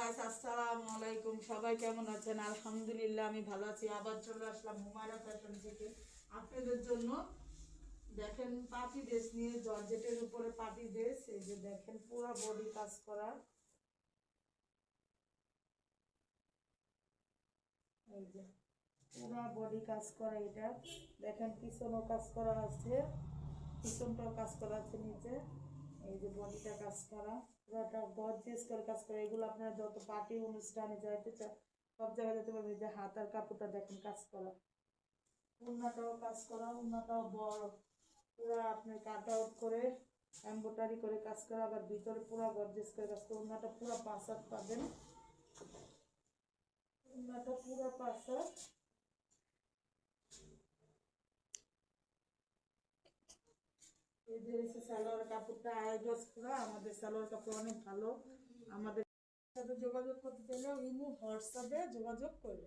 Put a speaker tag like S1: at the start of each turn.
S1: Guys, আসসালামু আলাইকুম। সবাই কেমন আছেন? আলহামদুলিল্লাহ আমি ভালো আছি। আবার চলে আসলাম হুমায়রা ফ্যাশন থেকে আপনাদের জন্য। দেখেন পার্টি ড্রেস নিয়ে, জর্জেটের উপরে পার্টি ড্রেস। এই যে দেখেন পুরো বডি কাজ করা, এই যে পুরো বডি কাজ করা। এটা দেখেন পিছনও কাজ করা আছে, পিছনটাও কাজ করা আছে নিচে। এই যে বডিটা কাজ করা, পুরোটা গর্জিয়াস করে কাজ করা। এগুলো আপনারা যত পার্টি অনুষ্ঠানে যাইতে চান সব জায়গায় যেতে পারবেন। এই যে হাতার কাপড়টা দেখেন কাজ করা, উন্নাটাও কাজ করা, উন্নাটাও বড়, পুরো আপনি কাট আউট করে এমব্রয়ডারি করে কাজ করা, আবার ভিতরে পুরো গর্জিয়াস করে কাজ করা। উন্নাটা পুরো পাঁচাত পাবেন, উন্নাটা পুরো পাঁচাত। এই যে হচ্ছে সালোয়ার কাপড়টা আড়াই গজ পুরো। আমাদের সালোয়ার কাপড় অনেক ভালো। আমাদের সাথে যোগাযোগ করতে চাইলে ইমো হোয়াটসঅ্যাপে যোগাযোগ করে।